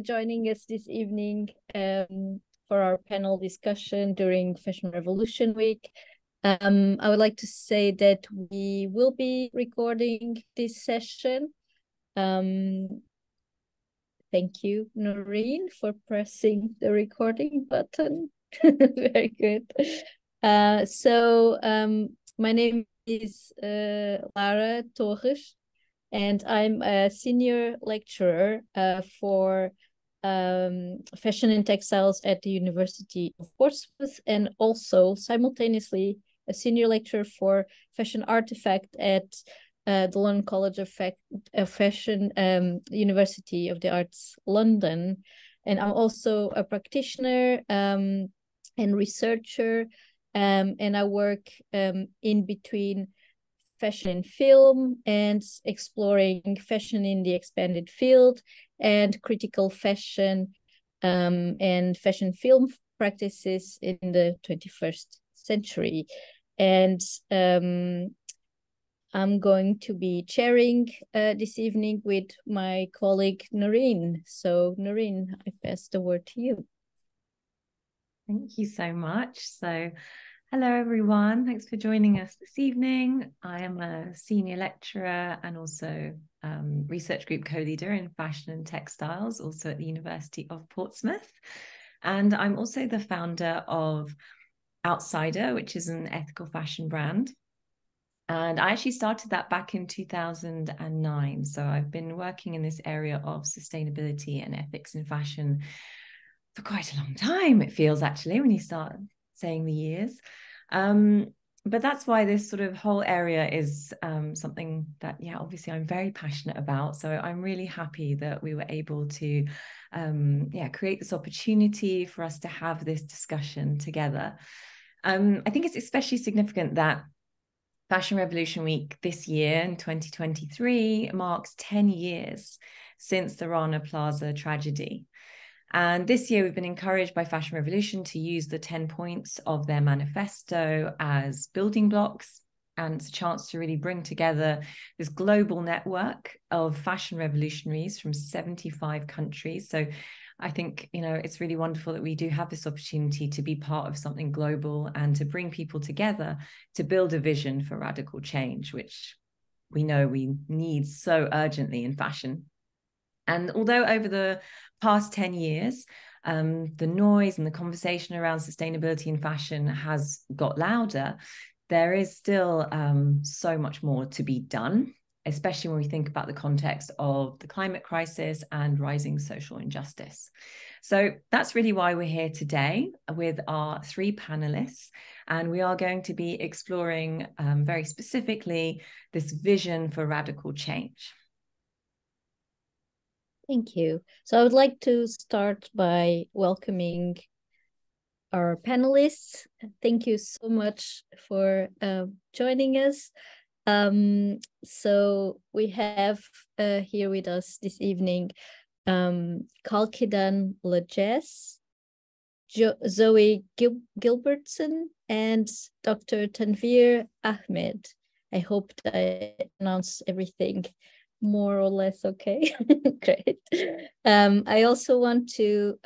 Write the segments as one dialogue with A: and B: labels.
A: joining us this evening for our panel discussion during Fashion Revolution Week. I would like to say that we will be recording this session. Thank you, Noorin, for pressing the recording button. Very good. My name is Lara Torres, and I'm a senior lecturer for fashion and textiles at the University of Portsmouth, and also simultaneously a senior lecturer for fashion artifact at the London College of Fashion, University of the Arts, London. And I'm also a practitioner and researcher, and I work in between fashion and film and exploring fashion in the expanded field and critical fashion and fashion film practices in the 21st century. And I'm going to be chairing this evening with my colleague Noorin. So Noorin, I pass the word to you.
B: Thank you so much. So hello, everyone. Thanks for joining us this evening. I am a senior lecturer and also research group co-leader in fashion and textiles, also at the University of Portsmouth. And I'm also the founder of Outsider, which is an ethical fashion brand. And I actually started that back in 2009. So I've been working in this area of sustainability and ethics in fashion for quite a long time, it feels, actually, when you start saying the years. But that's why this sort of whole area is something that, obviously I'm very passionate about. So I'm really happy that we were able to, create this opportunity for us to have this discussion together. I think it's especially significant that Fashion Revolution Week this year in 2023 marks 10 years since the Rana Plaza tragedy. And this year, we've been encouraged by Fashion Revolution to use the 10 points of their manifesto as building blocks. And it's a chance to really bring together this global network of fashion revolutionaries from 75 countries. So I think, it's really wonderful that we do have this opportunity to be part of something global and to bring people together to build a vision for radical change, which we know we need so urgently in fashion. And although over the past 10 years, the noise and the conversation around sustainability in fashion has got louder, there is still so much more to be done, especially when we think about the context of the climate crisis and rising social injustice. So that's really why we're here today with our three panelists, and we are going to be exploring very specifically this vision for radical change.
A: Thank you. So I would like to start by welcoming our panelists. Thank you so much for joining us. So we have here with us this evening Kalkidan Legesse, Zoe Gilbertson, and Dr. Tanveer Ahmed. I hope that I pronounced everything more or less okay. Great. I also want to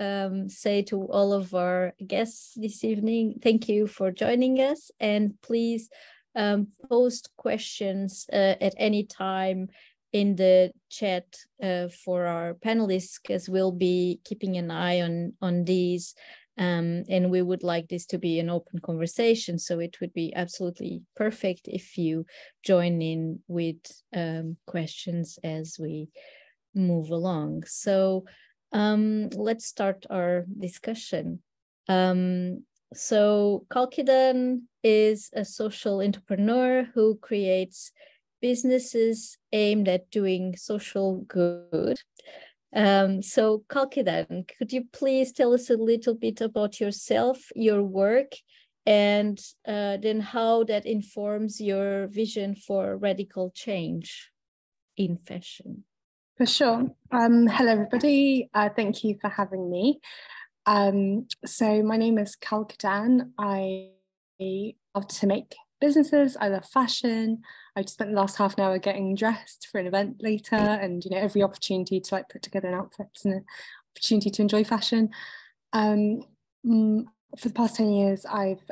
A: say to all of our guests this evening, thank you for joining us, and please post questions at any time in the chat for our panelists, because we'll be keeping an eye on these. And we would like this to be an open conversation, so it would be absolutely perfect if you join in with questions as we move along. So let's start our discussion. So Kalkidan is a social entrepreneur who creates businesses aimed at doing social good. So Kalkidan, could you please tell us a little bit about yourself, your work, and then how that informs your vision for radical change in fashion?
C: For sure. Hello, everybody. Thank you for having me. So my name is Kalkidan. I love to make businesses. I love fashion. I just spent the last half an hour getting dressed for an event later, and every opportunity to like put together an outfit and an opportunity to enjoy fashion. For the past 10 years, I've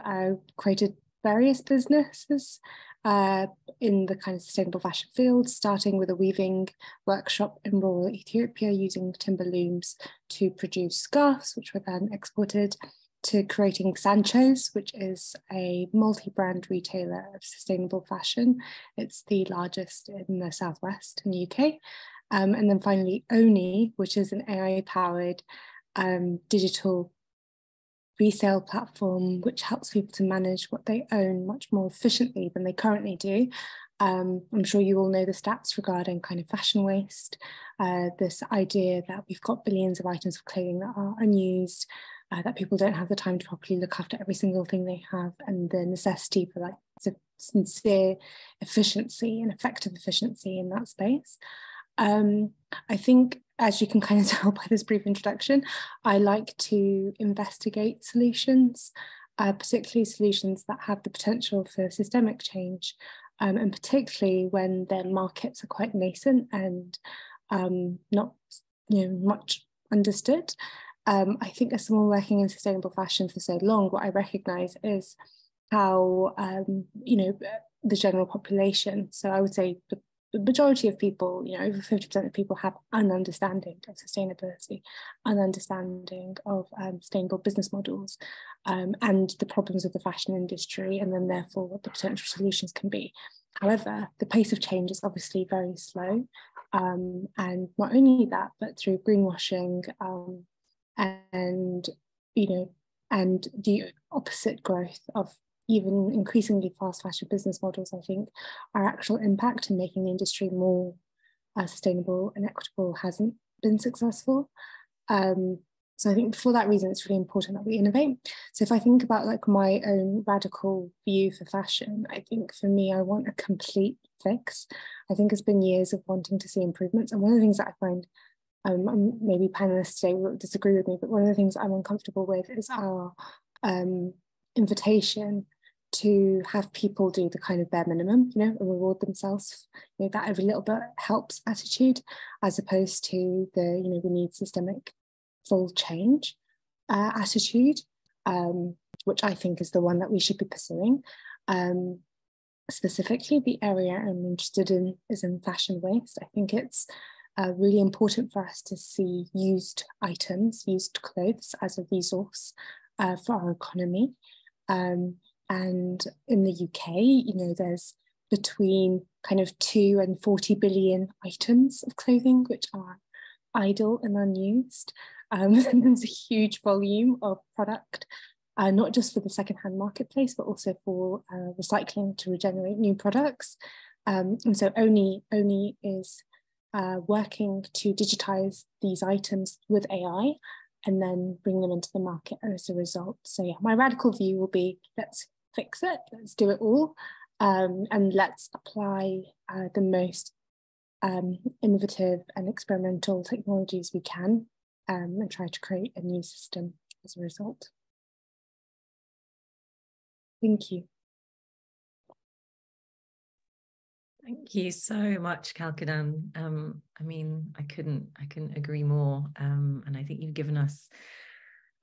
C: created various businesses in the kind of sustainable fashion field, starting with a weaving workshop in rural Ethiopia using timber looms to produce scarves, which were then exported, to creating Sancho's, which is a multi-brand retailer of sustainable fashion. It's the largest in the Southwest in the UK. And then finally, Oni, which is an AI-powered digital resale platform, which helps people to manage what they own much more efficiently than they currently do. I'm sure you all know the stats regarding kind of fashion waste, this idea that we've got billions of items of clothing that are unused, that people don't have the time to properly look after every single thing they have, and the necessity for like sincere efficiency and effective efficiency in that space. I think, as you can kind of tell by this brief introduction, I like to investigate solutions, particularly solutions that have the potential for systemic change, and particularly when their markets are quite nascent and not much understood. I think as someone working in sustainable fashion for so long, what I recognise is how the general population, so I would say the majority of people, over 50% of people have an understanding of sustainability, an understanding of sustainable business models, and the problems of the fashion industry, and then therefore what the potential solutions can be. However, the pace of change is obviously very slow, and not only that, but through greenwashing and the opposite growth of even increasingly fast fashion business models, I think our actual impact in making the industry more sustainable and equitable hasn't been successful. So I think for that reason, it's really important that we innovate. So if I think about like my own radical view for fashion, I think for me, I want a complete fix. I think it's been years of wanting to see improvements. And one of the things that I find, maybe panelists today will disagree with me, but one of the things I'm uncomfortable with is our invitation to have people do the kind of bare minimum, and reward themselves, that every little bit helps attitude, as opposed to the, we need systemic full change attitude, which I think is the one that we should be pursuing. Specifically, the area I'm interested in is in fashion waste. I think it's really important for us to see used items, used clothes as a resource for our economy. And in the UK, there's between kind of 2 and 40 billion items of clothing which are idle and unused. There's a huge volume of product, not just for the secondhand marketplace, but also for recycling to regenerate new products. And so Oni is working to digitize these items with AI and then bring them into the market as a result. So yeah, my radical view will be, let's fix it, let's do it all, and let's apply the most innovative and experimental technologies we can, and try to create a new system as a result. Thank you.
B: Thank you so much, Kalkidan. I mean, I couldn't agree more. And I think you've given us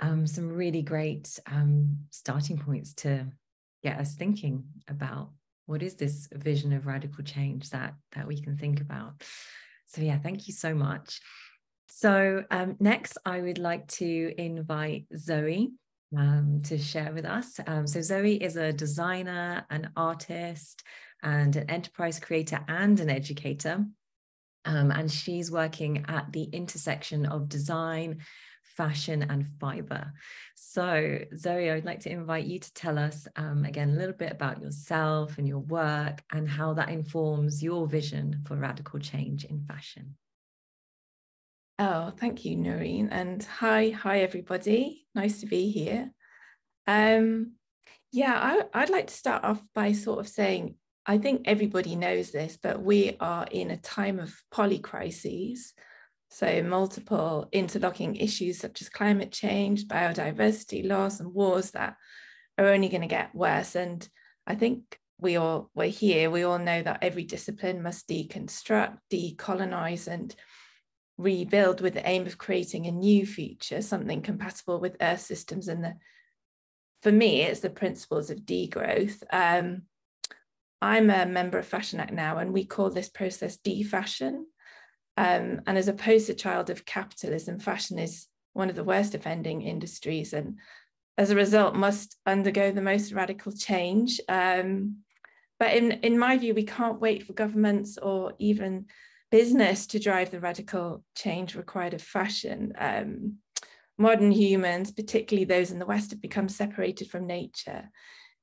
B: some really great starting points to get us thinking about what is this vision of radical change that we can think about. So yeah, thank you so much. So next, I would like to invite Zoe to share with us. So Zoe is a designer, an artist, and an enterprise creator and an educator. And she's working at the intersection of design, fashion, and fiber. So Zoe, I would like to invite you to tell us again a little bit about yourself and your work and how that informs your vision for radical change in fashion.
D: Oh, thank you, Noorin. And hi everybody. Nice to be here. Yeah, I'd like to start off by sort of saying, I think everybody knows this, but we are in a time of polycrises. So multiple interlocking issues such as climate change, biodiversity loss, and wars that are only going to get worse. And I think we're here, we all know that every discipline must deconstruct, decolonize, and rebuild with the aim of creating a new future, something compatible with Earth systems. And for me, it's the principles of degrowth. I'm a member of Fashion Act now, and we call this process defashion. And as a poster child of capitalism, fashion is one of the worst offending industries, and as a result must undergo the most radical change. But in my view, we can't wait for governments or even business to drive the radical change required of fashion. Modern humans, particularly those in the West, have become separated from nature.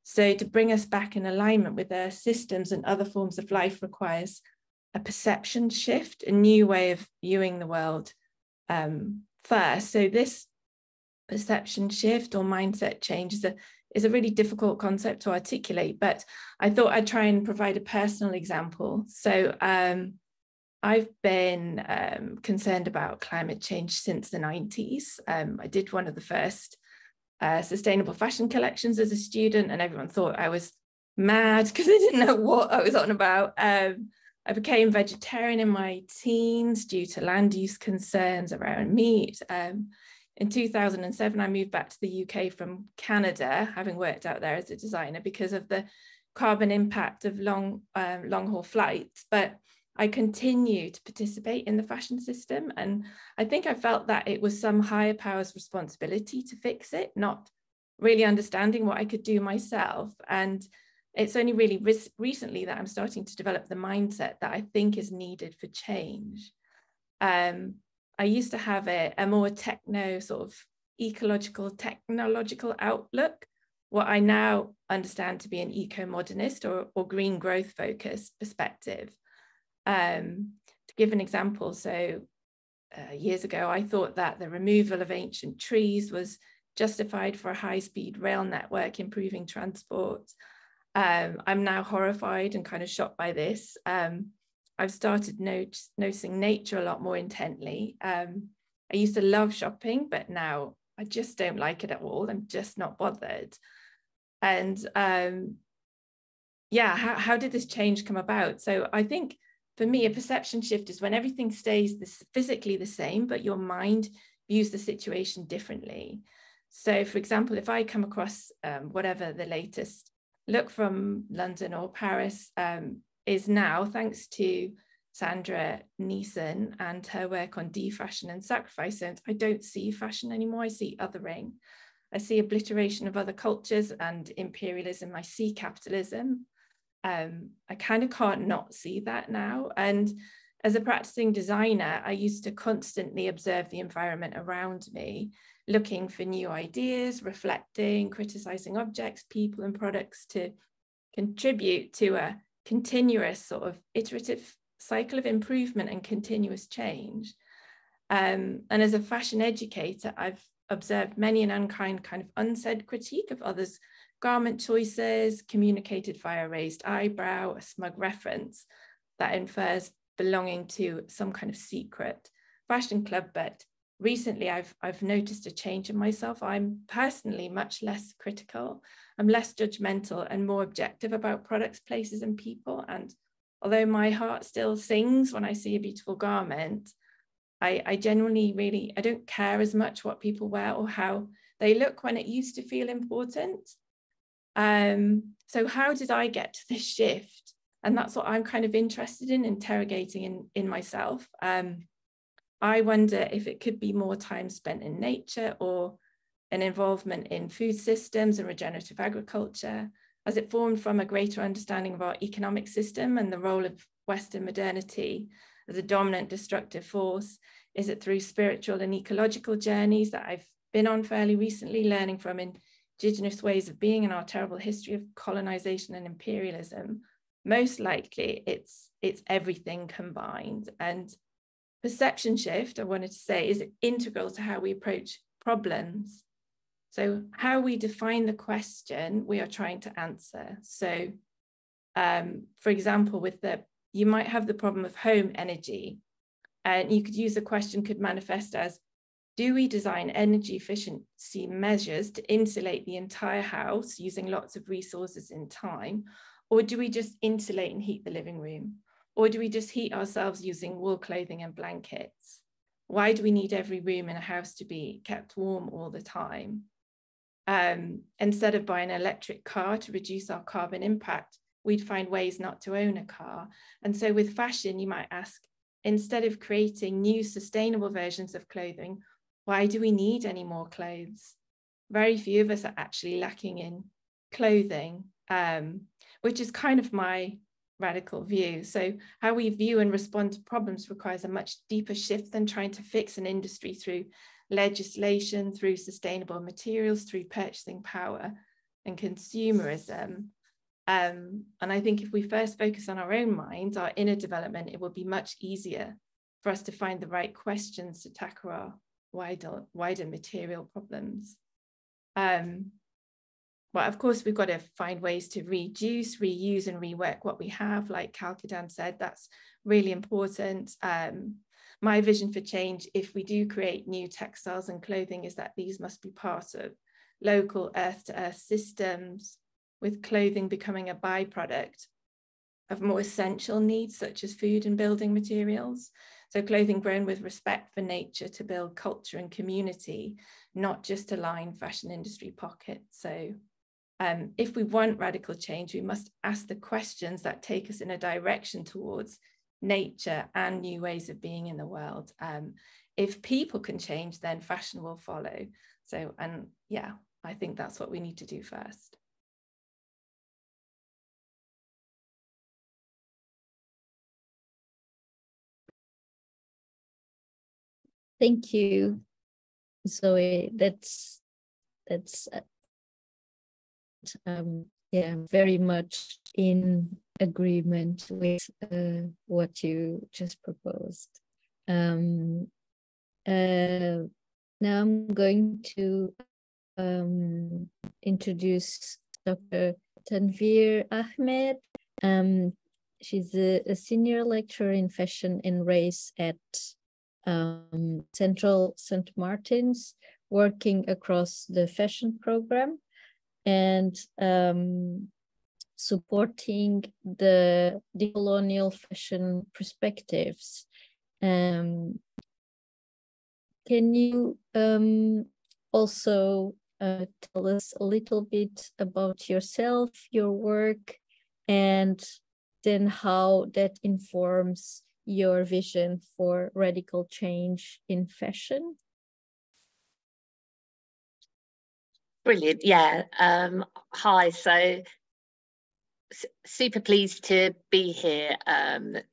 D: So to bring us back in alignment with their systems and other forms of life requires a perception shift, a new way of viewing the world first. So this perception shift or mindset change is a really difficult concept to articulate, but I thought I'd try and provide a personal example. So I've been concerned about climate change since the 90s. I did one of the first sustainable fashion collections as a student, and everyone thought I was mad because they didn't know what I was on about. I became vegetarian in my teens due to land use concerns around meat. In 2007, I moved back to the UK from Canada, having worked out there as a designer, because of the carbon impact of long-haul flights. But I continue to participate in the fashion system, and I think I felt that it was some higher power's responsibility to fix it, not really understanding what I could do myself. And it's only really recently that I'm starting to develop the mindset that I think is needed for change. I used to have a more techno sort of ecological, technological outlook, what I now understand to be an eco-modernist or green growth focused perspective. To give an example, so years ago, I thought that the removal of ancient trees was justified for a high-speed rail network improving transport. I'm now horrified and kind of shocked by this. I've started noticing nature a lot more intently. I used to love shopping, but now I just don't like it at all. I'm just not bothered. And yeah, how did this change come about? So I think for me, a perception shift is when everything stays physically the same, but your mind views the situation differently. So for example, if I come across whatever the latest look from London or Paris is now, thanks to Sandra Neeson and her work on defashion and sacrifice zones, I don't see fashion anymore. I see othering. I see obliteration of other cultures and imperialism. I see capitalism. I kind of can't not see that now. And as a practicing designer, I used to constantly observe the environment around me, looking for new ideas, reflecting, criticizing objects, people, and products to contribute to a continuous sort of iterative cycle of improvement and continuous change. And as a fashion educator, I've observed many an unkind kind of unsaid critique of others' garment choices, communicated via a raised eyebrow, a smug reference that infers belonging to some kind of secret fashion club. But recently I've noticed a change in myself. I'm personally much less critical. I'm less judgmental and more objective about products, places, and people. And although my heart still sings when I see a beautiful garment, I genuinely I don't care as much what people wear or how they look when it used to feel important. So how did I get to this shift? And that's what I'm kind of interested in interrogating in myself. I wonder if it could be more time spent in nature or an involvement in food systems and regenerative agriculture, as it formed from a greater understanding of our economic system and the role of Western modernity as a dominant destructive force. Is it through spiritual and ecological journeys that I've been on fairly recently, learning from Indigenous ways of being and our terrible history of colonization and imperialism? Most likely it's everything combined. And perception shift, I wanted to say, is integral to how we approach problems. So how we define the question we are trying to answer. So for example, you might have the problem of home energy, and you could use the question could manifest as, do we design energy efficiency measures to insulate the entire house using lots of resources in time? Or do we just insulate and heat the living room? Or do we just heat ourselves using wool clothing and blankets? Why do we need every room in a house to be kept warm all the time? Instead of buying an electric car to reduce our carbon impact, we'd find ways not to own a car. And so with fashion, you might ask, instead of creating new sustainable versions of clothing, why do we need any more clothes? Very few of us are actually lacking in clothing, which is kind of my radical view. So how we view and respond to problems requires a much deeper shift than trying to fix an industry through legislation, through sustainable materials, through purchasing power and consumerism. And I think if we first focus on our own minds, our inner development, it will be much easier for us to find the right questions to tackle our wider material problems. But of course, we've got to find ways to reduce, reuse, and rework what we have. Like Kalkidan said, that's really important. My vision for change, if we do create new textiles and clothing, is that these must be part of local earth-to-earth systems, with clothing becoming a byproduct of more essential needs such as food and building materials. So clothing grown with respect for nature to build culture and community, not just to line fashion industry pockets. So if we want radical change, we must ask the questions that take us in a direction towards nature and new ways of being in the world. If people can change, then fashion will follow. So, and yeah, I think that's what we need to do first.
A: Thank you, Zoe. That's yeah, very much in agreement with what you just proposed. Now I'm going to introduce Dr. Tanveer Ahmed. She's a senior lecturer in fashion and race at Central St. Martin's, working across the fashion program and supporting the decolonial fashion perspectives. Can you also tell us a little bit about yourself, your work, and then how that informs your vision for radical change in fashion?
E: Brilliant. Yeah. Hi. So super pleased to be here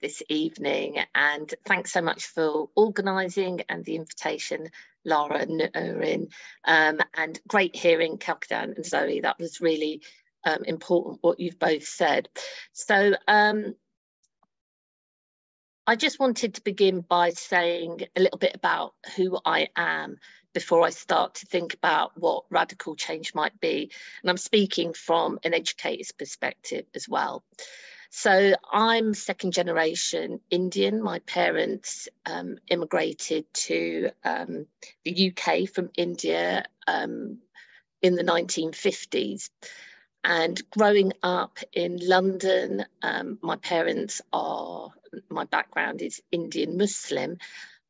E: this evening, and thanks so much for organising and the invitation, Lara and Noorin, and great hearing Kalkidan and Zoe. That was really important what you've both said. So I just wanted to begin by saying a little bit about who I am before I start to think about what radical change might be. And I'm speaking from an educator's perspective as well. So I'm second generation Indian. My parents immigrated to the UK from India in the 1950s. And growing up in London, my background is Indian Muslim.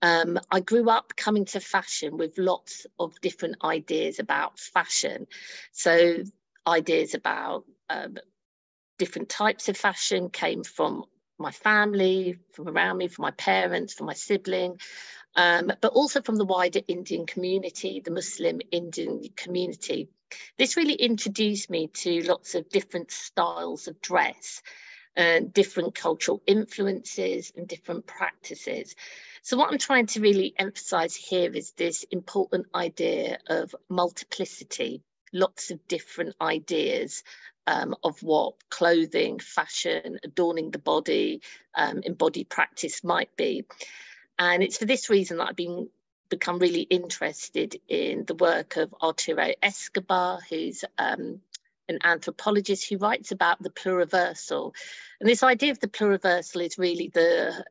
E: I grew up coming to fashion with lots of different ideas about fashion. So ideas about different types of fashion came from my family, from around me, from my parents, from my sibling, but also from the wider Indian community, the Muslim Indian community. This really introduced me to lots of different styles of dress and different cultural influences and different practices. So what I'm trying to really emphasize here is this important idea of multiplicity, lots of different ideas of what clothing, fashion, adorning the body, embodied practice might be. And it's for this reason that I've become really interested in the work of Arturo Escobar, who's an anthropologist who writes about the pluriversal. And this idea of the pluriversal is really the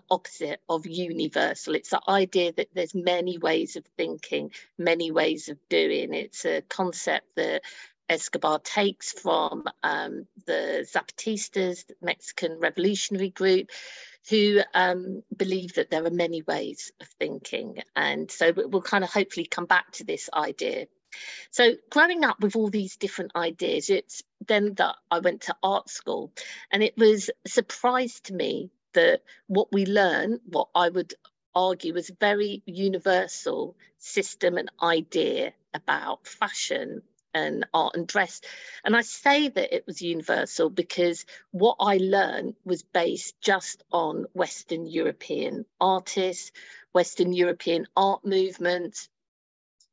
E: opposite of universal. It's the idea that there's many ways of thinking, many ways of doing. It's a concept that Escobar takes from the Zapatistas, the Mexican Revolutionary group, who believe that there are many ways of thinking. And so we'll kind of hopefully come back to this idea. So growing up with all these different ideas, it's then that I went to art school, and it was a surprise to me that what we learn, what I would argue was a very universal system and idea about fashion and art and dress. And I say that it was universal because what I learned was based just on Western European artists, Western European art movements,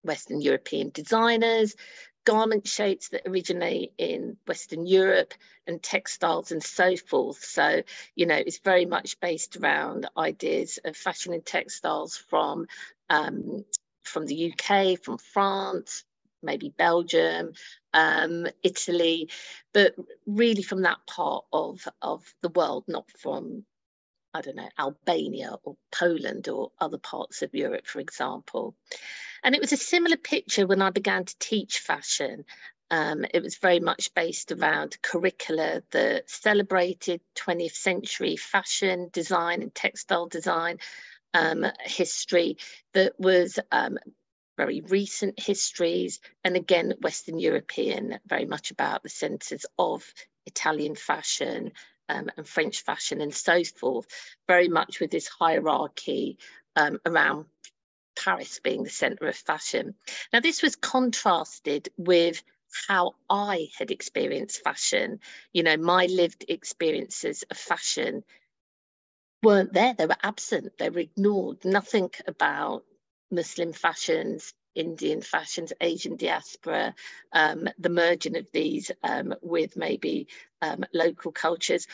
E: Western European designers, garment shapes that originate in Western Europe, and textiles and so forth. So, you know, it's very much based around ideas of fashion and textiles from the UK, from France, maybe Belgium, Italy, but really from that part of the world, not from, I don't know, Albania or Poland or other parts of Europe, for example. And it was a similar picture when I began to teach fashion. It was very much based around curricula that celebrated 20th century fashion design and textile design history that was very recent histories, and again, Western European, very much about the centres of Italian fashion and French fashion and so forth, very much with this hierarchy around Paris being the centre of fashion. Now, this was contrasted with how I had experienced fashion. You know, my lived experiences of fashion weren't there, they were absent, they were ignored. Nothing about Muslim fashions, Indian fashions, Asian diaspora, the merging of these with maybe local cultures.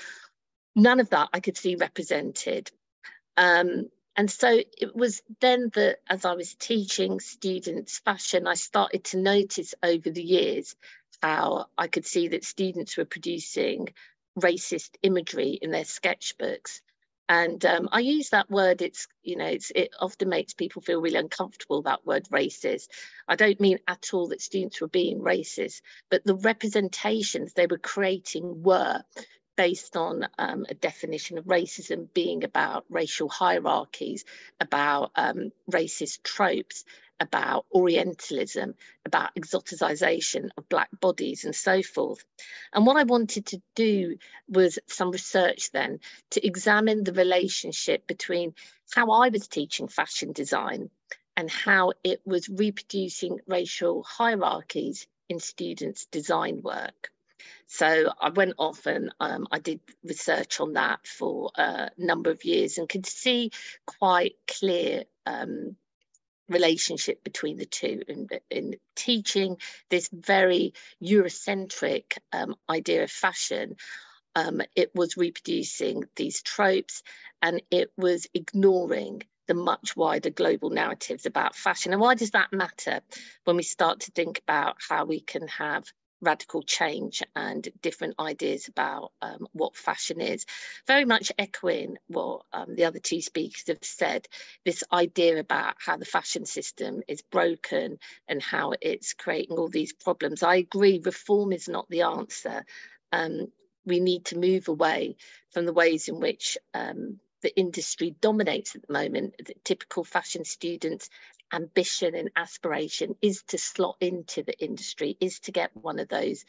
E: None of that I could see represented. And so it was then that as I was teaching students fashion, I started to notice over the years how I could see that students were producing racist imagery in their sketchbooks. And I use that word, it often makes people feel really uncomfortable, that word racist. I don't mean at all that students were being racist, but the representations they were creating were based on a definition of racism being about racial hierarchies, about racist tropes, about Orientalism, about exoticization of Black bodies and so forth. And what I wanted to do was some research then to examine the relationship between how I was teaching fashion design and how it was reproducing racial hierarchies in students' design work. So I went off and I did research on that for a number of years and could see quite clear relationship between the two. In teaching this very Eurocentric idea of fashion, it was reproducing these tropes and it was ignoring the much wider global narratives about fashion. And why does that matter when we start to think about how we can have radical change and different ideas about what fashion is? Very much echoing what the other two speakers have said, this idea about how the fashion system is broken and how it's creating all these problems. I agree, reform is not the answer. We need to move away from the ways in which the industry dominates at the moment. The typical fashion students' ambition and aspiration is to slot into the industry, is to get one of those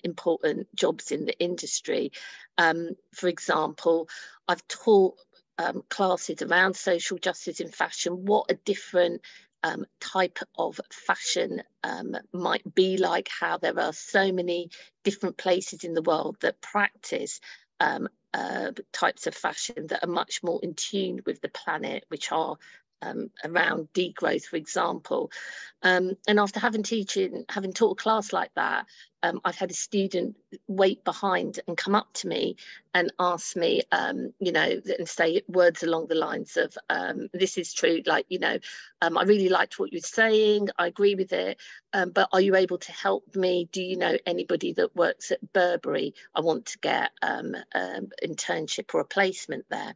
E: important jobs in the industry. For example, I've taught classes around social justice in fashion, what a different type of fashion might be like, how there are so many different places in the world that practice types of fashion that are much more in tune with the planet, which are around degrowth, for example. And after having taught a class like that, I've had a student wait behind and come up to me and ask me, and say words along the lines of, this is true, like, I really liked what you're saying, I agree with it, but are you able to help me? Do you know anybody that works at Burberry? I want to get an internship or a placement there.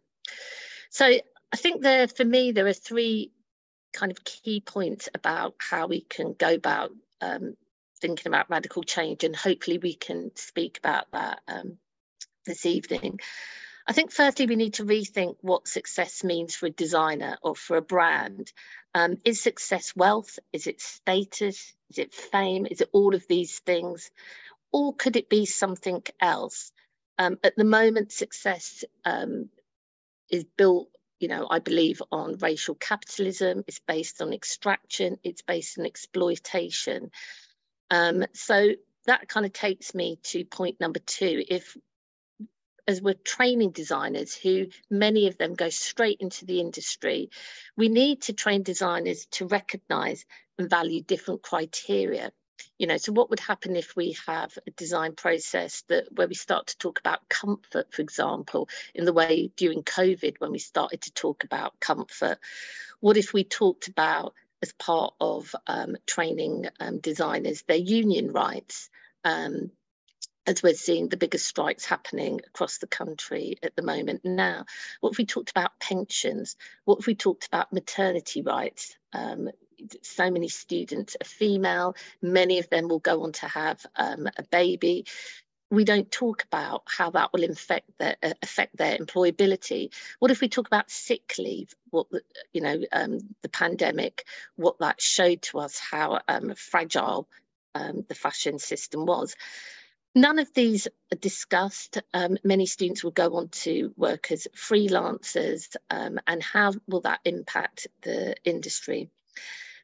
E: So I think for me, there are three kind of key points about how we can go about thinking about radical change, and hopefully we can speak about that this evening. I think firstly we need to rethink what success means for a designer or for a brand. Is success wealth? Is it status? Is it fame? Is it all of these things? Or could it be something else? At the moment, success is built, you know, I believe, on racial capitalism. It's based on extraction. It's based on exploitation. So that kind of takes me to point number two. As we're training designers, who many of them go straight into the industry, we need to train designers to recognise and value different criteria. You know, so what would happen if we have a design process where we start to talk about comfort, for example, in the way during COVID when we started to talk about comfort? What if we talked about, as part of training designers, their union rights? As we're seeing the biggest strikes happening across the country at the moment now. What if we talked about pensions? What if we talked about maternity rights? So many students are female, many of them will go on to have a baby. We don't talk about how that will affect their employability. What if we talk about sick leave? What the pandemic, what that showed to us, how fragile the fashion system was. None of these are discussed. Many students will go on to work as freelancers, and how will that impact the industry?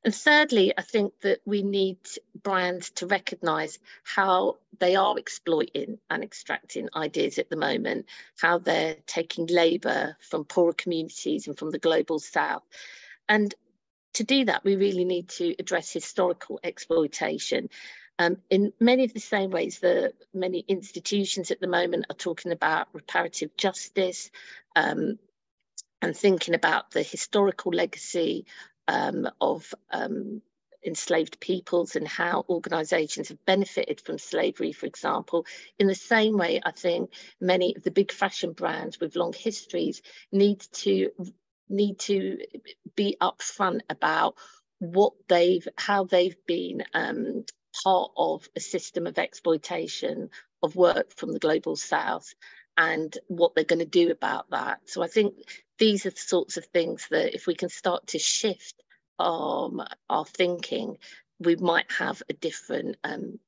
E: And thirdly, I think that we need brands to recognise how they are exploiting and extracting ideas at the moment, how they're taking labour from poorer communities and from the global south. And to do that, we really need to address historical exploitation. In many of the same ways that many institutions at the moment are talking about reparative justice, and thinking about the historical legacy of enslaved peoples and how organisations have benefited from slavery, for example. In the same way, I think many of the big fashion brands with long histories need to be upfront about how they've been part of a system of exploitation of work from the global south, and what they're going to do about that. So I think these are the sorts of things that if we can start to shift our thinking, we might have a different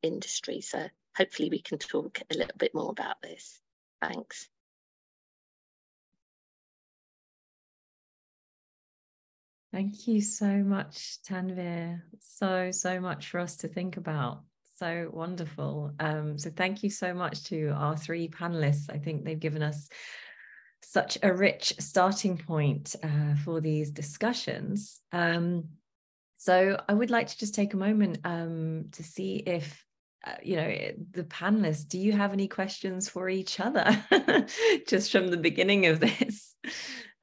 E: industry. So hopefully we can talk a little bit more about this. Thanks.
B: Thank you so much, Tanveer. So much for us to think about. So wonderful. So thank you so much to our three panelists. I think they've given us such a rich starting point for these discussions. So I would like to just take a moment to see if, the panelists, do you have any questions for each other just from the beginning of this?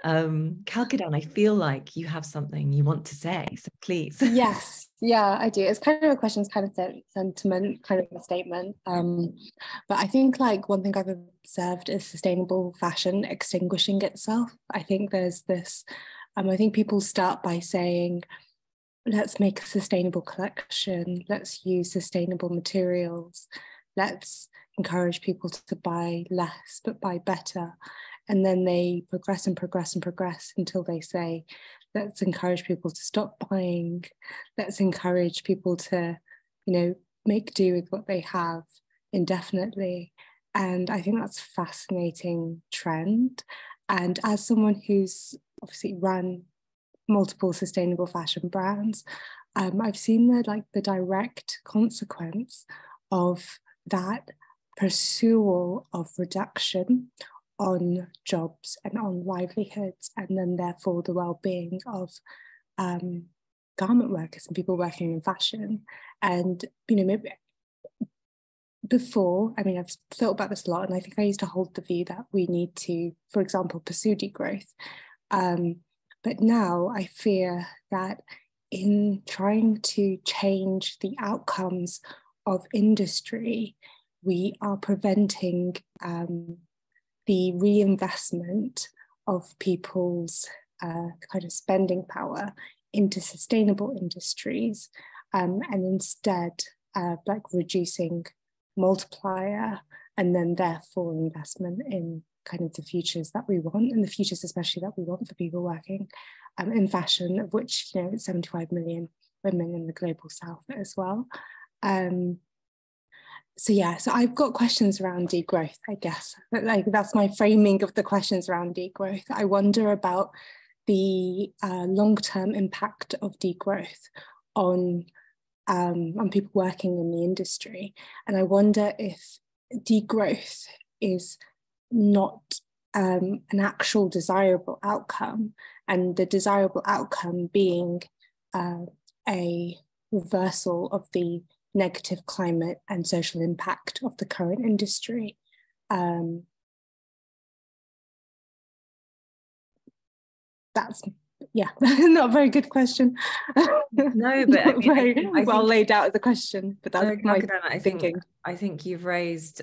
B: Kalkidan, I feel like you have something you want to say, so please.
C: Yes, yeah, I do. It's kind of a question, it's kind of sentiment, kind of a statement. But I think like one thing I've observed is sustainable fashion extinguishing itself. I think there's this, I think people start by saying, let's make a sustainable collection, let's use sustainable materials, let's encourage people to buy less but buy better. And then they progress and progress and progress until they say, let's encourage people to stop buying. Let's encourage people to, make do with what they have indefinitely. And I think that's a fascinating trend. And as someone who's obviously run multiple sustainable fashion brands, I've seen the direct consequence of that pursuit of reduction on jobs and on livelihoods, and then therefore the well-being of garment workers and people working in fashion. And maybe before, I've thought about this a lot, and I think I used to hold the view that we need to, for example, pursue degrowth. But now I fear that in trying to change the outcomes of industry, we are preventing the reinvestment of people's kind of spending power into sustainable industries, and instead like reducing multiplier, and then therefore investment in kind of the futures that we want, and the futures especially that we want for people working in fashion, of which, you know, it's 75 million women in the global south as well. So yeah, so I've got questions around degrowth, I guess. But like, that's my framing of the questions around degrowth. I wonder about the long-term impact of degrowth on people working in the industry. And I wonder if degrowth is not an actual desirable outcome, and the desirable outcome being a reversal of the negative climate and social impact of the current industry. That's, yeah, not a very good question.
B: No, but I mean,
C: very
B: I
C: well
B: think,
C: laid out as a question, but that's my thinking.
B: I think you've raised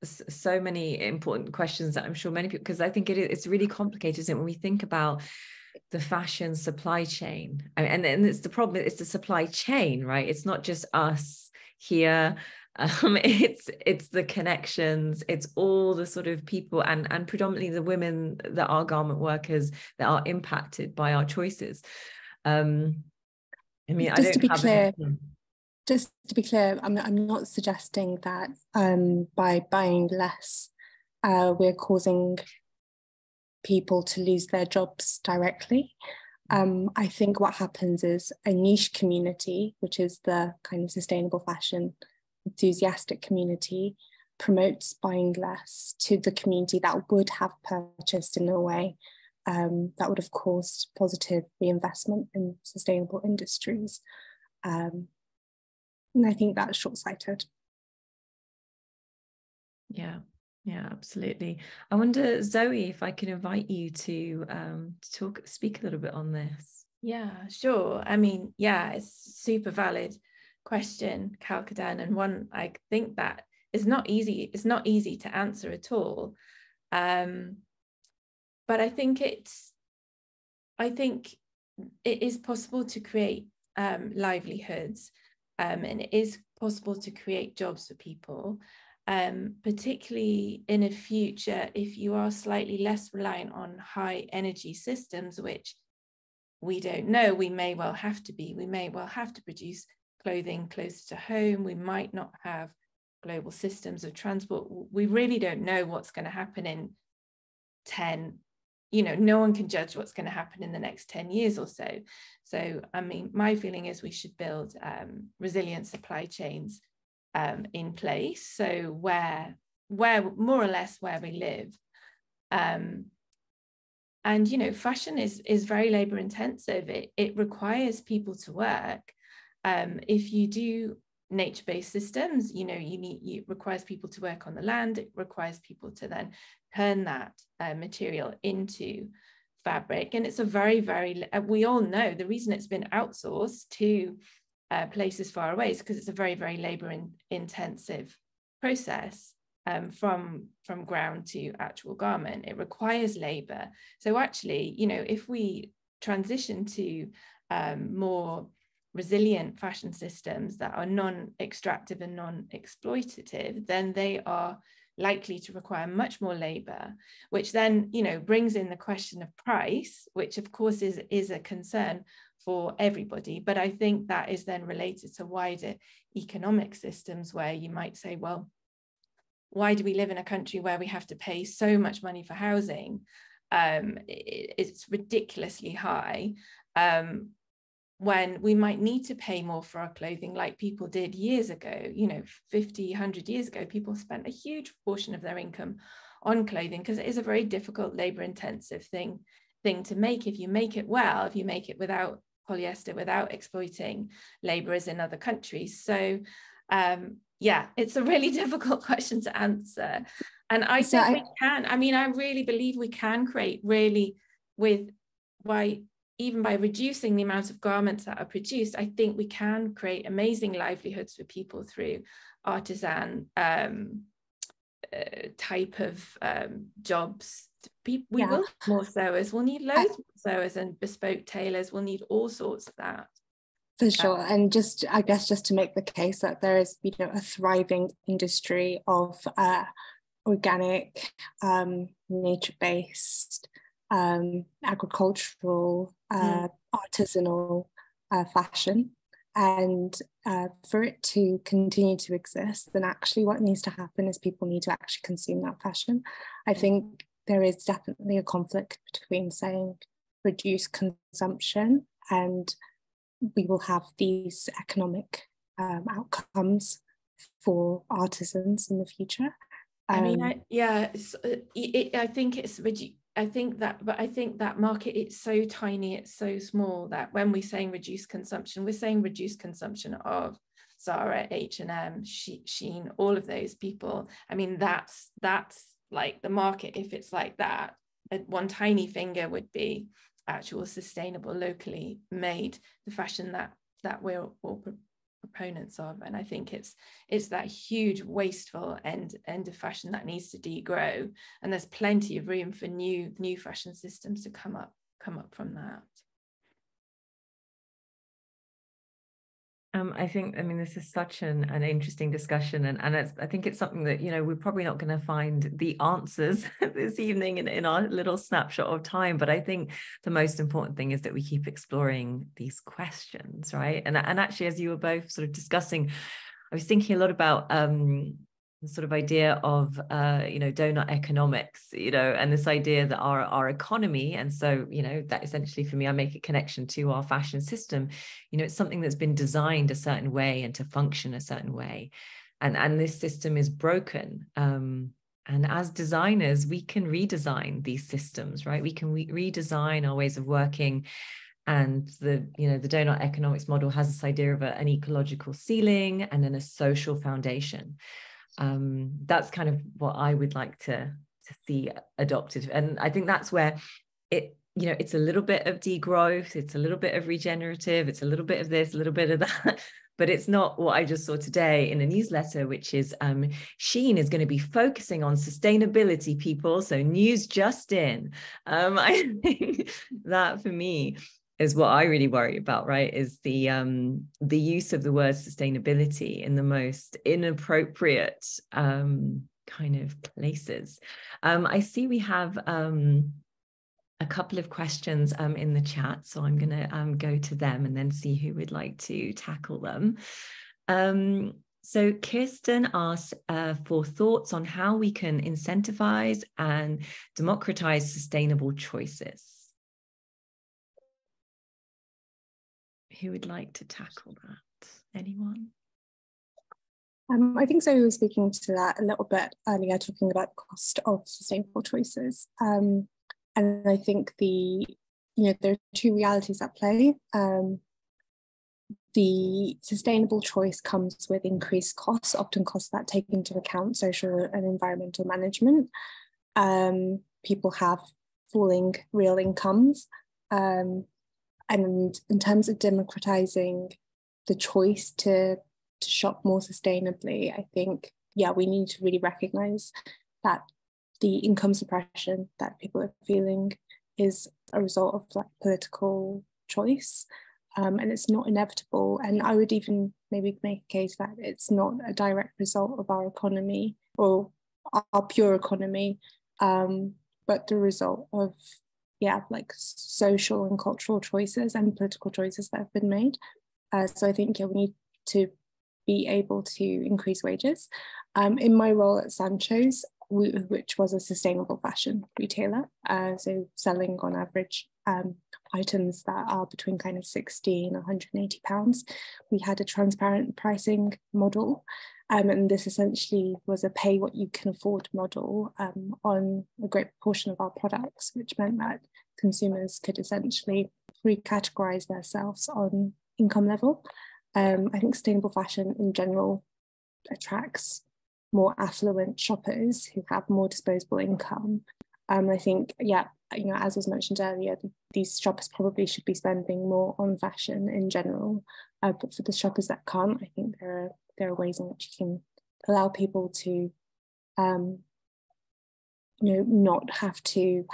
B: so many important questions that I'm sure many people, because I think it's really complicated, isn't it, when we think about the fashion supply chain. I mean, and it's the problem, it's the supply chain, right? It's not just us here. It's the connections, it's all the sort of people and predominantly the women that are garment workers that are impacted by our choices. I mean,
C: just to be clear, I'm not suggesting that by buying less, we're causing people to lose their jobs directly. I think what happens is a niche community, which is the kind of sustainable fashion enthusiastic community, promotes buying less to the community that would have purchased in a way that would have caused positive reinvestment in sustainable industries. And I think that's short-sighted.
B: Yeah, absolutely. I wonder, Zoe, if I can invite you to speak a little bit on this.
D: Yeah, sure. I mean, yeah, it's a super valid question, Kalkidan, and one I think that is not easy. It's not easy to answer at all. But I think it is possible to create livelihoods, and it is possible to create jobs for people, particularly in a future if you are slightly less reliant on high energy systems, which we don't know. We may well have to be. We may well have to produce clothing closer to home. We might not have global systems of transport. We really don't know what's going to happen in 10, no one can judge what's going to happen in the next 10 years or so. So, I mean, my feeling is we should build resilient supply chains in place. So where more or less where we live. And, fashion is very labor intensive. It requires people to work. If you do nature-based systems, it requires people to work on the land. It requires people to then turn that material into fabric. And it's a very, very, we all know the reason it's been outsourced to places far away is because it's a very, very labor intensive process. From ground to actual garment, it requires labor. So actually, if we transition to more resilient fashion systems that are non-extractive and non-exploitative, then they are likely to require much more labor, which then, brings in the question of price, which of course is a concern for everybody. But I think that is then related to wider economic systems where you might say, well, why do we live in a country where we have to pay so much money for housing? It's ridiculously high, when we might need to pay more for our clothing like people did years ago. 50, 100 years ago, people spent a huge portion of their income on clothing because it is a very difficult labor intensive thing to make. If you make it well, if you make it without polyester, without exploiting laborers in other countries. So yeah, it's a really difficult question to answer. And I think we can, I really believe we can create even by reducing the amount of garments that are produced, I think we can create amazing livelihoods for people through artisan type of jobs. We will need more sewers, we'll need loads more sewers and bespoke tailors, we'll need all sorts of that.
C: For sure. And just, I guess, just to make the case that there is, you know, a thriving industry of organic, nature-based, agricultural, artisanal fashion. And for it to continue to exist, then actually what needs to happen is people need to actually consume that fashion. I think there is definitely a conflict between saying reduce consumption and we will have these economic outcomes for artisans in the future.
D: I mean, I think that market, it's so tiny, it's so small, that when we're saying reduce consumption, we're saying reduce consumption of Zara, H&M, Shein, all of those people. I mean, that's like the market. If it's like that, one tiny finger would be actual sustainable, locally made, the fashion that we're all proponents of. And I think it's that huge wasteful end of fashion that needs to degrow, and there's plenty of room for new fashion systems to come up from that.
B: I mean, this is such an interesting discussion, and I think it's something that, you know, we're probably not going to find the answers this evening in our little snapshot of time. But I think the most important thing is that we keep exploring these questions, right? And actually, as you were both sort of discussing, I was thinking a lot about the sort of idea of you know, donut economics, you know, and this idea that our economy, and so, you know, that essentially for me, I make a connection to our fashion system. You know, it's something that's been designed a certain way and to function a certain way, and this system is broken. And as designers, we can redesign these systems, right? We can redesign our ways of working. And the donut economics model has this idea of an ecological ceiling and then a social foundation. That's kind of what I would like to see adopted. And I think that's where it, you know, it's a little bit of degrowth, it's a little bit of regenerative, it's a little bit of this, a little bit of that, but it's not what I just saw today in a newsletter, which is Shein is going to be focusing on sustainability, people. So news just in. I think that for me is what I really worry about, right? Is the use of the word sustainability in the most inappropriate kind of places. I see we have a couple of questions in the chat, so I'm going to go to them and then see who would like to tackle them. So Kirsten asks for thoughts on how we can incentivize and democratize sustainable choices. Who would like to tackle that? Anyone?
C: I think Zoe was speaking to that a little bit earlier, talking about the cost of sustainable choices. And I think there are two realities at play. The sustainable choice comes with increased costs, often costs that take into account social and environmental management. People have falling real incomes. And in terms of democratizing the choice to shop more sustainably, I think, we need to really recognize that the income suppression that people are feeling is a result of like political choice, and it's not inevitable. And I would even maybe make a case that it's not a direct result of our economy or our pure economy, but the result of like social and cultural choices and political choices that have been made. So I think we need to be able to increase wages. In my role at Sancho's, which was a sustainable fashion retailer, so selling on average items that are between kind of £60 and £180, we had a transparent pricing model. And this essentially was a pay what you can afford model on a great proportion of our products, which meant that consumers could essentially recategorize themselves on income level. I think sustainable fashion in general attracts more affluent shoppers who have more disposable income. I think, as was mentioned earlier, these shoppers probably should be spending more on fashion in general. But for the shoppers that can't, I think there are ways in which you can allow people to, not have to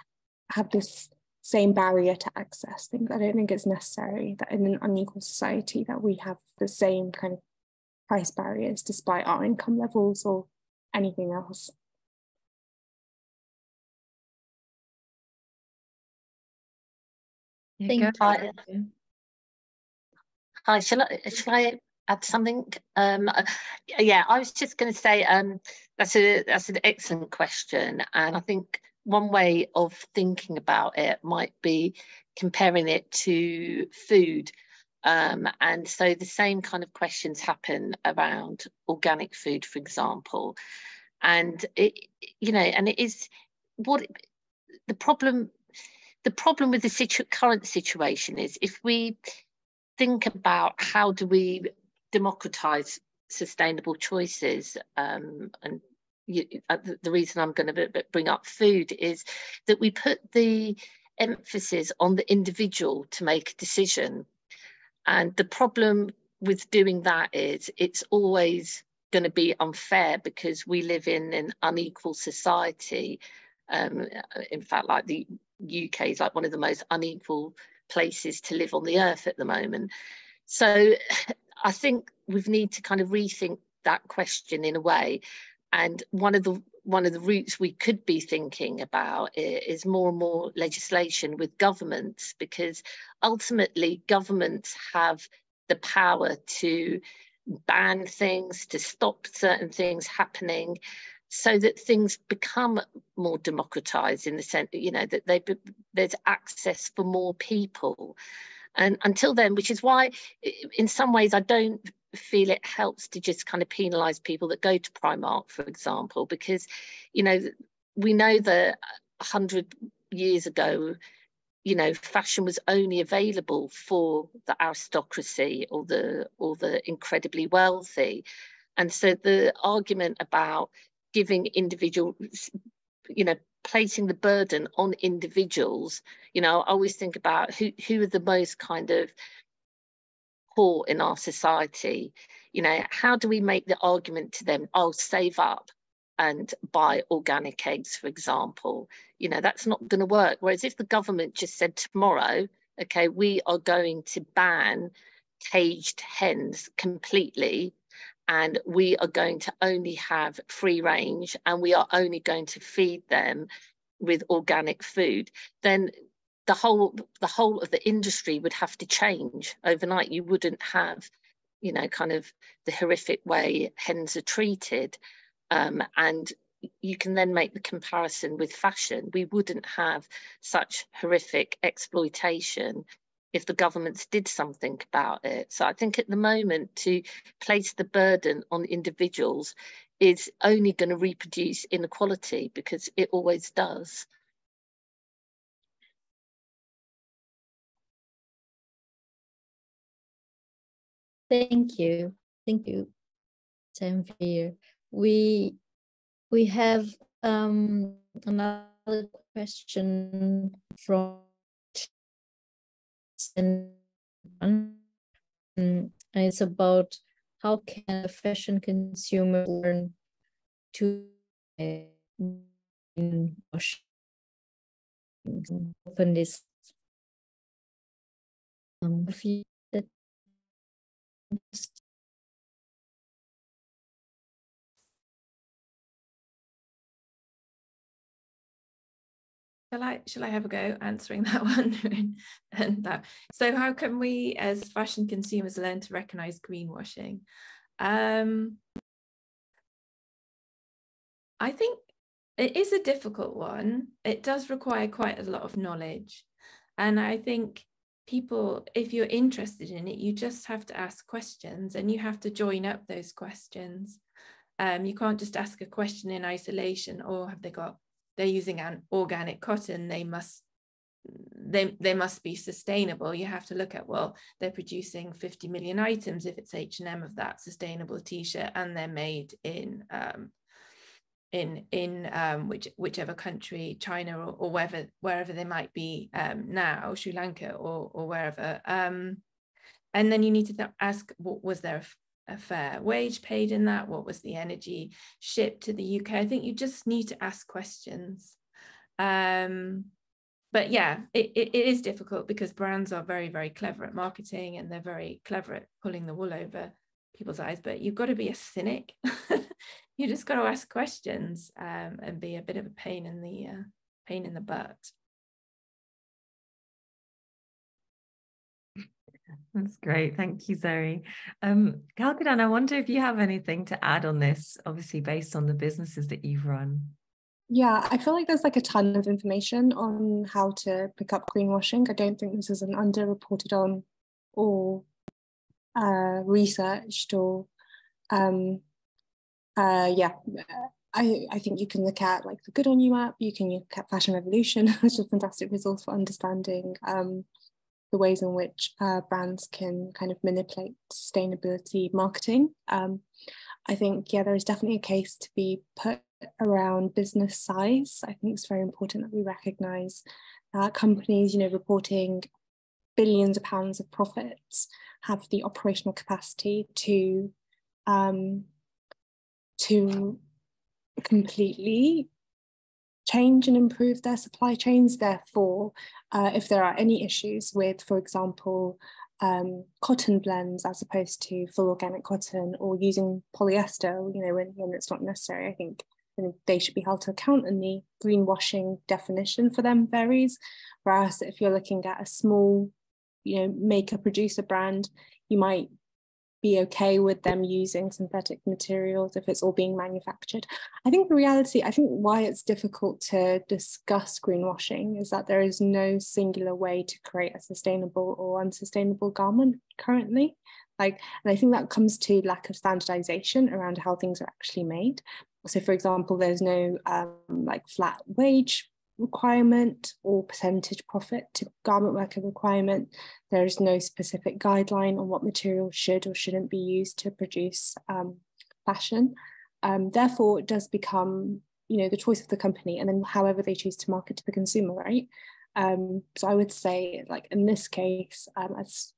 C: have this same barrier to access things. I don't think it's necessary that in an unequal society that we have the same kind of price barriers despite our income levels or anything else.
A: Thank you.
E: Hi, shall I add something? Yeah, I was just going to say that's an excellent question, and I think one way of thinking about it might be comparing it to food. And so the same kind of questions happen around organic food, for example, and it is what the problem with the current situation is, if we think about how do we democratize sustainable choices, and the reason I'm going to bring up food is that we put the emphasis on the individual to make a decision. And the problem with doing that is it's always going to be unfair because we live in an unequal society. In fact, like the UK is like one of the most unequal places to live on the earth at the moment. So I think we need to kind of rethink that question in a way. And one of the routes we could be thinking about is more and more legislation with governments, because ultimately governments have the power to ban things, to stop certain things happening, so that things become more democratized in the sense, that there's access for more people. And until then, which is why in some ways I don't feel it helps to just kind of penalize people that go to Primark, for example, because, we know that 100 years ago, fashion was only available for the aristocracy or the incredibly wealthy. And so the argument about giving individuals, placing the burden on individuals, I always think about who are the most kind of poor in our society. How do we make the argument to them, oh, save up and buy organic eggs, for example? That's not going to work. Whereas if the government just said tomorrow, okay, we are going to ban caged hens completely, and we are going to only have free range, and we are only going to feed them with organic food, then the whole of the industry would have to change overnight. You wouldn't have, kind of the horrific way hens are treated. And you can then make the comparison with fashion. We wouldn't have such horrific exploitation if the governments did something about it. So I think at the moment, to place the burden on individuals is only going to reproduce inequality, because it always does.
A: Thank you, Tanveer. We have another question from and it's about how can a fashion consumer learn to wash open this
D: Shall I have a go answering that one? So how can we as fashion consumers learn to recognize greenwashing? I think it is a difficult one. It does require quite a lot of knowledge. And I think people, if you're interested in it, you just have to ask questions, and you have to join up those questions. You can't just ask a question in isolation, or they're using an organic cotton, they must be sustainable. You have to look at, well, they're producing 50 million items if it's H&M of that sustainable t-shirt, and they're made in whichever country, China or wherever they might be now, Sri Lanka or wherever. And then you need to ask, was there a fair wage paid in that? What was the energy shipped to the UK? I think you just need to ask questions. but yeah, it is difficult because brands are very, very clever at marketing, and they're very clever at pulling the wool over people's eyes. But you've got to be a cynic. You just got to ask questions, and be a bit of a pain in the butt.
B: That's great. Thank you, Zoe. Kalkidan, I wonder if you have anything to add on this, obviously based on the businesses that you've run.
C: Yeah, I feel like there's like a ton of information on how to pick up greenwashing. I don't think this is an underreported on or researched or yeah. I think you can look at like the Good On You app, you can look at Fashion Revolution, which is a fantastic resource for understanding the ways in which brands can kind of manipulate sustainability marketing. I think, yeah, there is definitely a case to be put around business size. I think it's very important that we recognise that companies, you know, reporting billions of pounds of profits have the operational capacity to completely change and improve their supply chains. Therefore, if there are any issues with, for example, cotton blends as opposed to full organic cotton, or using polyester, you know, when it's not necessary, I think they should be held to account, and the greenwashing definition for them varies. Whereas if you're looking at a small, you know, maker producer brand, you might be okay with them using synthetic materials if it's all being manufactured. I think the reality, I think why it's difficult to discuss greenwashing is that there is no singular way to create a sustainable or unsustainable garment currently. And I think that comes to lack of standardization around how things are actually made. So for example, there's no like flat wage requirement or percentage profit to garment worker requirement. There is no specific guideline on what materials should or shouldn't be used to produce fashion. Therefore, it does become, you know, the choice of the company, and then however they choose to market to the consumer, right? So I would say, like in this case, as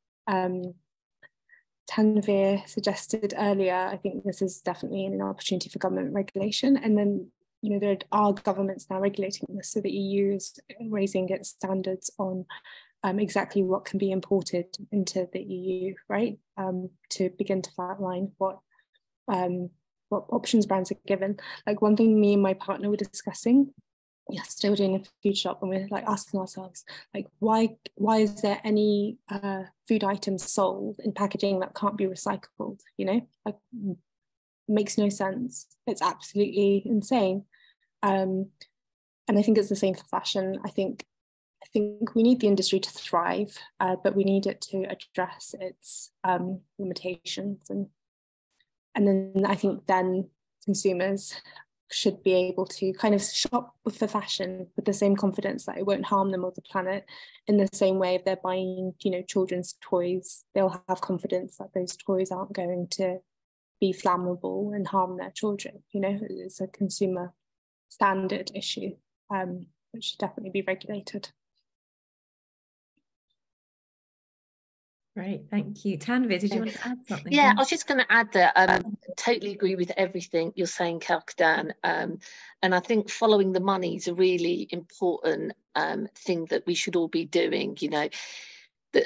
C: Tanveer suggested earlier, I think this is definitely an opportunity for government regulation. And then, you know, there are governments now regulating this, so the EU is raising its standards on exactly what can be imported into the EU, right? To begin to flatline what options brands are given. Like one thing me and my partner were discussing yesterday, we're doing a food shop, and we're like asking ourselves, like, why is there any food items sold in packaging that can't be recycled? You know, like, makes no sense. It's absolutely insane. And I think it's the same for fashion. I think we need the industry to thrive, but we need it to address its limitations, and then I think then consumers should be able to kind of shop for fashion with the same confidence that it won't harm them or the planet. In the same way, if they're buying, you know, children's toys, they'll have confidence that those toys aren't going to be flammable and harm their children. You know, it's a consumer standard issue, which should definitely be regulated.
B: Great, thank you. Tanveer, did you want to add something?
E: Yeah, I was just going to add that I totally agree with everything you're saying, Kalkidan. And I think following the money is a really important thing that we should all be doing, you know.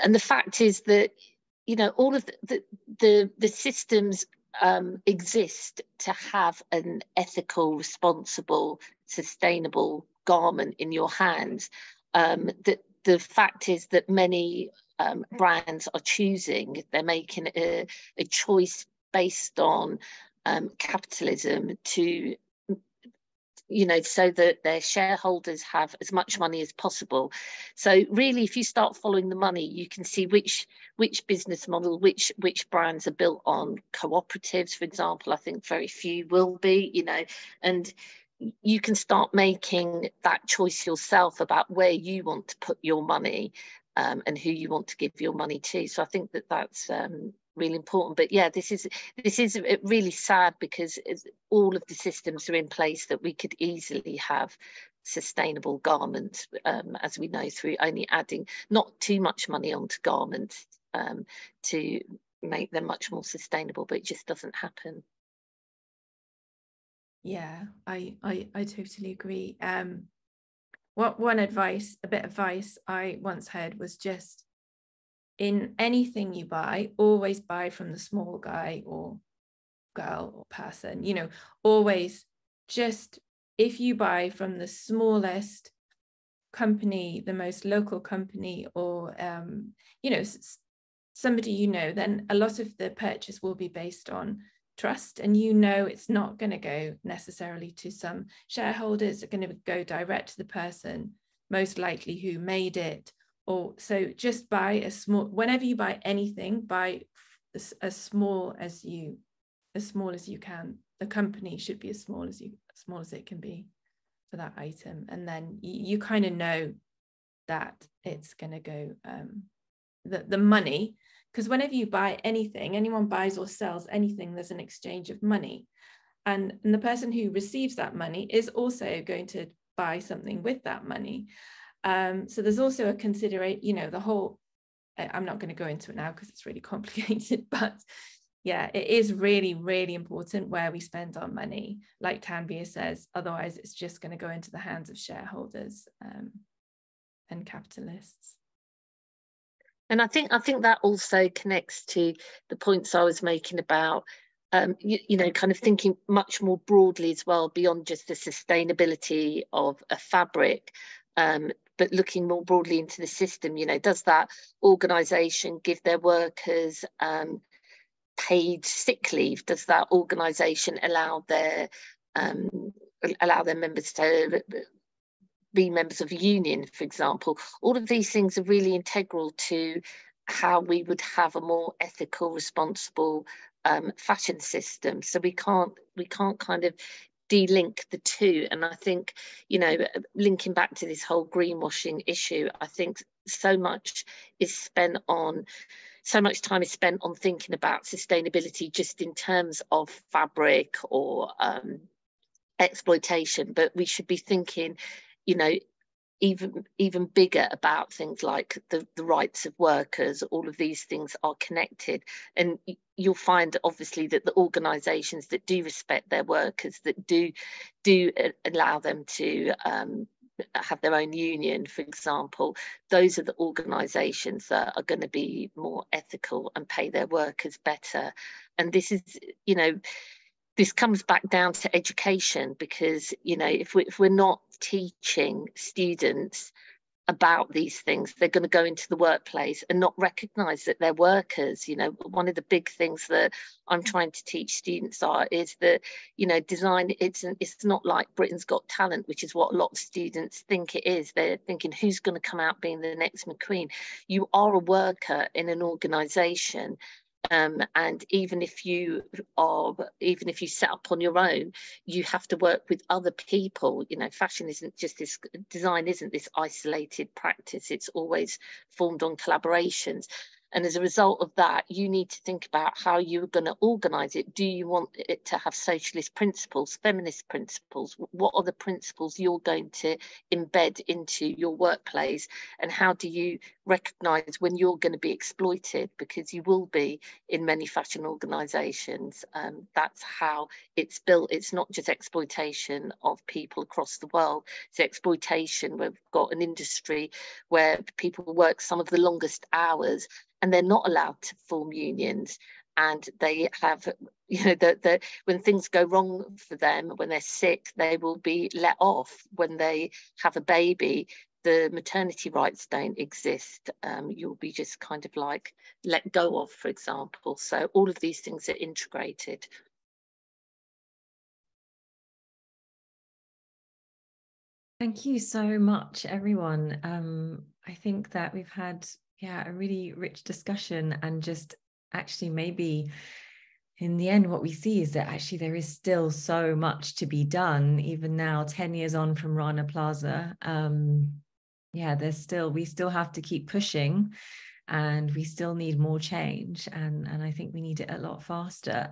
E: And the fact is that, you know, all of the systems exist to have an ethical, responsible, sustainable garment in your hands. The fact is that many brands are choosing, they're making a choice based on capitalism to, you know, so that their shareholders have as much money as possible. So really, if you start following the money, you can see which business model, which brands are built on cooperatives, for example. I think very few will be, you know, and you can start making that choice yourself about where you want to put your money and who you want to give your money to. So I think that that's really important. But yeah, this is really sad, because all of the systems are in place that we could easily have sustainable garments, as we know, through only adding not too much money onto garments to make them much more sustainable, but it just doesn't happen.
D: Yeah, I totally agree. one advice, a bit of advice I once heard was just, in anything you buy, always buy from the small guy or girl or person, you know, always just, if you buy from the smallest company, the most local company, or, you know, somebody, you know, then a lot of the purchase will be based on trust, and you know it's not going to go necessarily to some shareholders, it's going to go direct to the person most likely who made it. Or so just buy a small, whenever you buy anything, buy as small as you can. The company should be as small as it can be for that item, and then you kind of know that it's going to go, the money, because whenever you buy anything, anyone buys or sells anything, there's an exchange of money, and the person who receives that money is also going to buy something with that money. So there's also a consideration, you know, the whole, I'm not going to go into it now because it's really complicated, but yeah, it is really, really important where we spend our money, like Tanveer says, otherwise it's just going to go into the hands of shareholders and capitalists.
E: And I think that also connects to the points I was making about, you know, kind of thinking much more broadly as well, beyond just the sustainability of a fabric, but looking more broadly into the system. You know, does that organisation give their workers paid sick leave? Does that organisation allow their members to be members of a union, for example? All of these things are really integral to how we would have a more ethical, responsible fashion system. So we can't kind of de-link the two. And I think, you know, linking back to this whole greenwashing issue, I think so much time is spent on thinking about sustainability just in terms of fabric or exploitation, but we should be thinking, you know, even bigger about things like the rights of workers. All of these things are connected, and you'll find obviously that the organisations that do respect their workers, that do allow them to have their own union, for example, those are the organisations that are going to be more ethical and pay their workers better. And this is, you know, this comes back down to education, because, you know, if we're not teaching students about these things, they're going to go into the workplace and not recognise that they're workers. You know, one of the big things that I'm trying to teach students is that, you know, design, it's not like Britain's Got Talent, which is what a lot of students think it is. They're thinking, who's going to come out being the next McQueen? You are a worker in an organisation. And even if you set up on your own, you have to work with other people. You know, fashion isn't just this, design isn't this isolated practice. It's always formed on collaborations. And as a result of that, you need to think about how you're going to organise it. Do you want it to have socialist principles, feminist principles? What are the principles you're going to embed into your workplace? And how do you recognise when you're going to be exploited? Because you will be in many fashion organisations. That's how it's built. It's not just exploitation of people across the world. It's exploitation where we've got an industry where people work some of the longest hours, and they're not allowed to form unions, and they have, you know, when things go wrong for them, when they're sick, they will be let off. When they have a baby, the maternity rights don't exist. You'll be just kind of like let go of, for example. So all of these things are integrated.
B: Thank you so much, everyone. I think that we've had a really rich discussion, and just actually maybe in the end what we see is that actually there is still so much to be done, even now 10 years on from Rana Plaza. We still have to keep pushing, and we still need more change, and I think we need it a lot faster.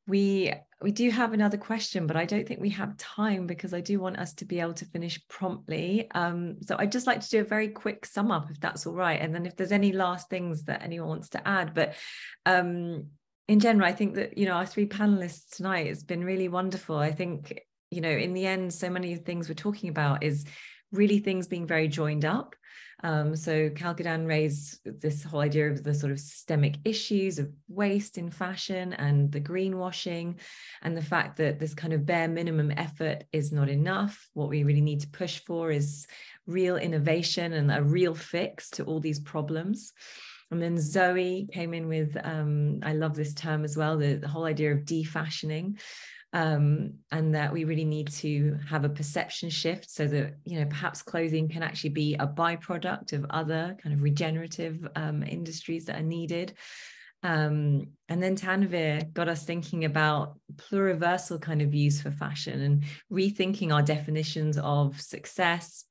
B: We do have another question, but I don't think we have time, because I do want us to be able to finish promptly. So I'd just like to do a very quick sum up, if that's all right. And then if there's any last things that anyone wants to add. But in general, I think that, you know, our three panelists tonight has been really wonderful. I think, you know, in the end, so many of the things we're talking about is really things being very joined up. So Kalkidan raised this whole idea of the sort of systemic issues of waste in fashion and the greenwashing, and the fact that this kind of bare minimum effort is not enough. What we really need to push for is real innovation and a real fix to all these problems. And then Zoe came in with, I love this term as well, the whole idea of defashioning. And that we really need to have a perception shift so that, you know, perhaps clothing can actually be a byproduct of other kind of regenerative industries that are needed. And then Tanveer got us thinking about pluriversal kind of views for fashion and rethinking our definitions of success,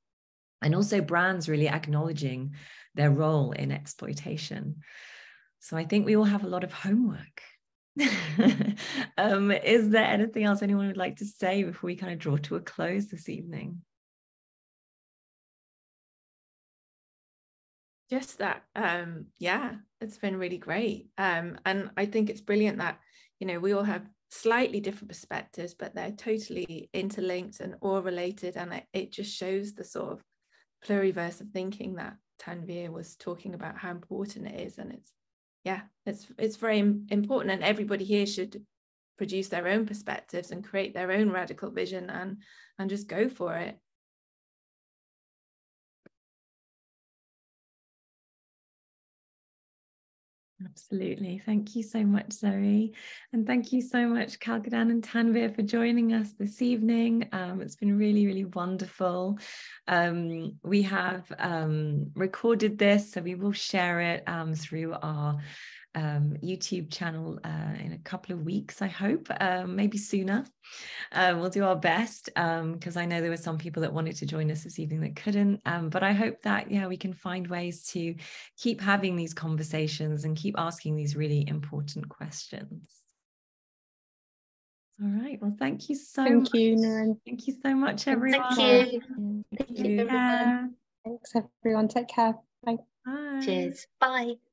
B: and also brands really acknowledging their role in exploitation. So I think we all have a lot of homework. Is there anything else anyone would like to say before we kind of draw to a close this evening?
D: Just that, yeah, it's been really great. And I think it's brilliant that, you know, we all have slightly different perspectives, but they're totally interlinked and all related. And it just shows the sort of pluriverse of thinking that Tanveer was talking about, how important it is. And it's very important, and everybody here should produce their own perspectives and create their own radical vision and just go for it.
B: Absolutely. Thank you so much, Zoe. And thank you so much, Kalkidan and Tanveer, for joining us this evening. It's been really, really wonderful. We have recorded this, so we will share it through our YouTube channel in a couple of weeks, I hope, maybe sooner. We'll do our best, because I know there were some people that wanted to join us this evening that couldn't, but I hope that, yeah, we can find ways to keep having these conversations and keep asking these really important questions. All right, well, thank you so much.
C: Thank you, Noorin.
B: Thank you so much, everyone.
E: Thank you.
A: Thank you, everyone.
C: Thanks, everyone. Take care. Bye.
B: Bye.
E: Cheers. Bye.